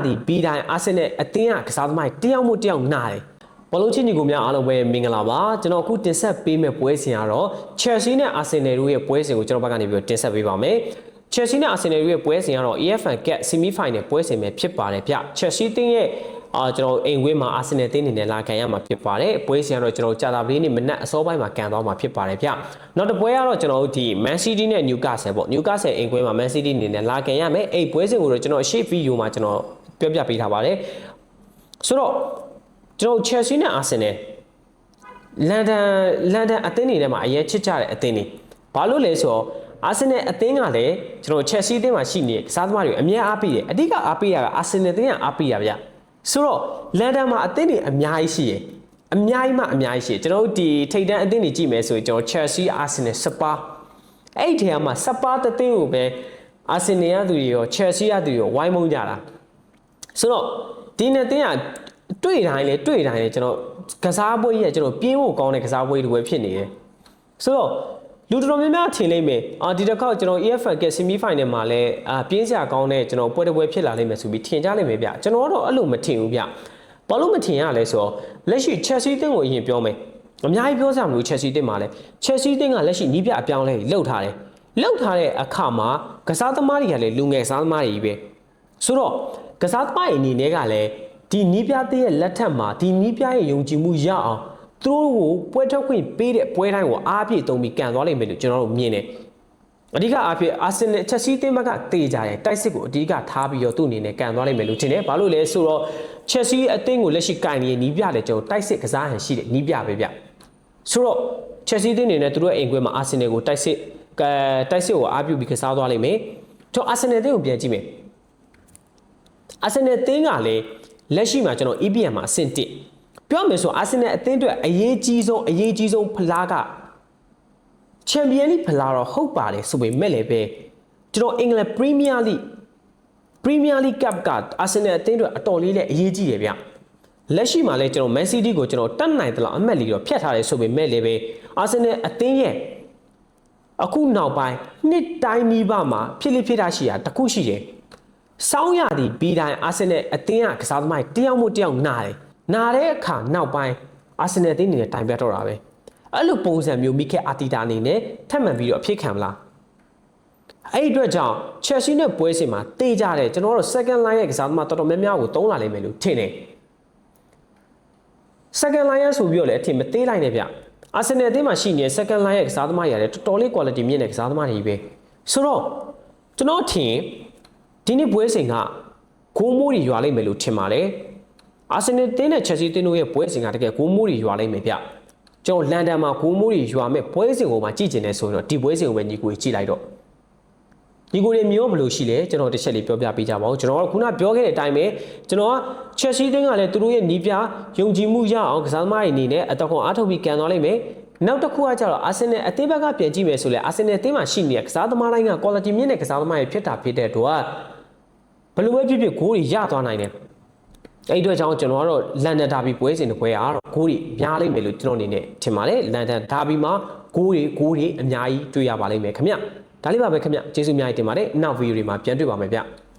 သည်ဘီတိုင်းအာဆင်နယ်အသင်းကကစားသမားတယောက်မှတယောက်နာတယ်ဘောလုံးချင်းညီကိုများအားလုံးပဲမင်္ဂလာပါကျွန်တော်အခုတင်ဆက်ပေးမယ့်ပွဲစဉ်ကတော့ Chelsea နဲ့ Arsenal တို့ရဲ့ပွဲစဉ်ကိုကျွန်တော်ဘက်ကနေပြီးတင်ဆက်ပေးပါမယ် Chelsea နဲ့ Arsenal တို့ရဲ့ပွဲစဉ်ကတော့ EFL Cup Semi Final ပွဲစဉ်ပဲဖြစ်ပါတယ်ဗျ Chelsea တင်းရဲ့ကျွန်တော်အိမ်ဝင်းမှာ Arsenal တင်းနေနဲ့လာခံရမှာဖြစ်ပါတယ်ပွဲစဉ်ကတော့ကျွန်တော်ကြာတာပလေးနေ့မနက်အစောပိုင်းမှာကန်သွားမှာဖြစ်ပါတယ်ဗျနောက်တစ်ပွဲကတော့ကျွန်တော်တို့ဒီ Man City နဲ့ Newcastle ပေါ့ Newcastle အိမ်ကွင်းမှာ Man City နေနဲ့လာခံရမယ်အဲ့ပွဲစဉ်ကိုတော့ကျွန်တော်ရှေ့ဗီဒီယိုမှာကျွန်တော်ပြောပြပေးထားပါတယ်ဆိုတော့ကျွန်တော် Chelsea နဲ့ Arsenal လန်ဒန်အသင်းတွေထဲမှာအရေးချစ်ကြတဲ့အသင်းတွေဘာလို့လဲဆိုတော့ Arsenal အသင်းကလည်းကျွန်တော် Chelsea အသင်းမှာရှိနေတဲ့ကစားသမားတွေအများအားပေးတယ်အဓိကအားပေးတာက Arsenal အသင်းကအားပေးတာဗျဆိုတော့လန်ဒန်မှာအသင်းတွေအများကြီးရှိရယ်အများကြီးရှိကျွန်တော်တို့ဒီထိပ်တန်းအသင်းတွေကြည့်မယ်ဆိုရင်ကျွန်တော် Chelsea Arsenal Spurs အဲ့ဒီထဲမှာ Spurs တသင်းကိုပဲ Arsenal ရသူတွေရော Chelsea ရသူတွေရောဝိုင်းမုန်းကြတာဆိုတော့ဒီနှစ်သင်းကတွေ့တိုင်းလေကျွန်တော်ကစားပွဲကြီးကကျွန်တော်ပြင်းဖို့ကောင်းတဲ့ကစားပွဲတွေပဲဖြစ်နေတယ်ဆိုတော့လူတော်များများထင်လိမ့်မယ်ဒီတစ်ခေါက်ကျွန်တော် EFL Cup Semi Final မှာလည်းပြင်းစရာကောင်းတဲ့ကျွန်တော်ပွဲတစ်ပွဲဖြစ်လာလိမ့်မယ်ဆိုပြီးထင်ကြလိမ့်မယ်ဗျကျွန်တော်တော့အဲ့လိုမထင်ဘူးဗျဘာလို့မထင်ရလဲဆိုတော့လက်ရှိ Chelsea အသင်းကိုအရင်ပြောမယ်အများကြီးပြောစရာမလို Chelsea အသင်းမှာလည်း Chelsea အသင်းကလက်ရှိနီးပြအပြောင်းလဲလှုပ်ထားတဲ့အခါမှာကစားသမားတွေကလည်းလူငယ်ကစားသမားတွေပဲဆိုတော့ကစားသမားတွေအနေနဲ့ကလည်းဒီနီးပြတဲ့ရဲ့လက်ထက်မှာဒီနီးပြရဲ့ယုံကြည်မှုရအောင်သူတို့ကိုပွဲထုတ်ခွင့်ပေးတဲ့ပွဲတိုင်းကိုအားပြည့်သုံးပြီးကန်သွားလိမ့်မယ်လို့ကျွန်တော်တို့မြင်တယ်အဓိကအားဖြင့် Arsenal Chelsea အသင်းဘက်ကတေးကြတယ်တိုက်စစ်ကိုအဓိကထားပြီးတော့သူ့အနေနဲ့ကန်သွားလိမ့်မယ်လို့ထင်တယ်ဘာလို့လဲဆိုတော့ Chelsea အသင်းကိုလက်ရှိကန်နေတဲ့နီးပြတယ်ကျွန်တော်တိုက်စစ်ကစားဟန်ရှိတဲ့နီးပြပဲဗျဆိုတော့ Chelsea အသင်းအနေနဲ့သူတို့ရဲ့အိမ်ကွင်းမှာ Arsenal ကိုတိုက်စစ်ကိုအားပြုပြီးကစားသွားလိမ့်မယ်ကျွန်တော် Arsenal အသင်းကိုပြန်ကြည့်မယ် Arsenal အသင်းကလည်းလက်ရှိမှာကျွန်တော် EPL မှာအဆင့်1ပြောမယ်ဆို Arsenal အသင်းအတွက်အရေးကြီးဆုံးဖလားက Champions League ဖလားတော့ဟုတ်ပါတယ်ဆိုပေမဲ့လည်းပဲကျွန်တော် England Premier League Cup က Arsenal အသင်းအတွက်အတော်လေးလည်းအရေးကြီးတယ်ဗျလက်ရှိမှာလည်းကျွန်တော် Man City ကိုကျွန်တော်တတ်နိုင်သလားအမှတ်လီတော့ဖြတ်ထားတယ်ဆိုပေမဲ့လည်းပဲ Arsenal အသင်းရဲ့အခုနောက်ပိုင်းနှစ်တိုင်းနီးပါးမှာဖြစ်တာရှိတာတခုရှိတယ်စောင်းရသည်ဘီတိုင်း Arsenal အသင်းကကစားသမားတယောက်မှတယောက်နာတဲ့အခါနောက်ပိုင်း Arsenal အသင်းအနေနဲ့တိုင်ပြတ်တော့တာပဲအဲ့လိုပုံစံမျိုးမိခဲအာတီတာအနေနဲ့ထပ်မံပြီးတော့အဖြစ်ခံမလားအဲ့ဒီအတွက်ကြောင့် Chelsea နဲ့ပွဲစဉ်မှာတေးကြတယ်ကျွန်တော်တို့ second line ရဲ့ကစားသမားတော်တော်များများကိုသုံးလာလိမ့်မယ်လို့ထင်တယ် second line ရဆိုပြီးတော့လည်းအထင်မသေးလိုက်နဲ့ဗျ Arsenal အသင်းမှာရှိနေတဲ့ second line ရဲ့ကစားသမားတွေလည်းတော်တော်လေး quality မြင့်တဲ့ကစားသမားတွေပဲဆိုတော့ကျွန်တော်ထင်ဒီနေ့ပွဲစဉ်ကဂိုးမိုးတွေရွာလိမ့်မယ်လို့ထင်ပါတယ် Arsenal တင်းနဲ့ Chelsea တင်းတို့ရဲ့ပွဲစဉ်ကတကယ်ဂိုးမိုးတွေရွာလိမ့်မယ်ဗျကျွန်တော်လန်ဒန်မှာဂိုးမိုးတွေရွာမဲ့ပွဲစဉ်ကိုမှကြည့်ကျင်နေဆိုတော့ဒီပွဲစဉ်ကိုပဲညီကိုကြည့်လိုက်တော့ညီကိုတွေမျိုးဘယ်လိုရှိလဲကျွန်တော်တစ်ချက်လေးပြောပြပေးကြပါဦးကျွန်တော်ကခုနပြောခဲ့တဲ့အတိုင်းပဲကျွန်တော်က Chelsea တင်းကလည်းသူတို့ရဲ့နီးပြယုံကြည်မှုရအောင်ကစားသမားတွေအနေနဲ့အတော့အားထုတ်ပြီးကန်သွားလိမ့်မယ်နောက်တစ်ခုကကျတော့ Arsenal အသင်းဘက်ကပြန်ကြည့်မယ်ဆိုလဲ Arsenal အသင်းမှာရှိနေတဲ့ကစားသမားတိုင်းက quality မြင့်တဲ့ကစားသမားတွေဖြစ်တဲ့အတွက်ဘယ်လိုပဲဖြစ်ဖြစ်ဂိုးတွေရသွားနိုင်တယ်အဲ့ဒီအတွက်ကြောင့်ကျွန်တော်ကတော့လန်ဒန်ဒါဘီပွဲစဉ်တစ်ပွဲအားတော့ဂိုးတွေများလိမ့်မယ်လို့ကျွန်တော်အနေနဲ့ထင်ပါတယ်လန်ဒန်ဒါဘီမှာဂိုးတွေအများကြီးတွေ့ရပါလိမ့်မယ်ခင်ဗျဒါလေးပါပဲခင်ဗျကျေးဇူးအများကြီးတင်ပါတယ်နောက်ဗီဒီယိုတွေမှာပြန်တွေ့ပါမယ်ဗျ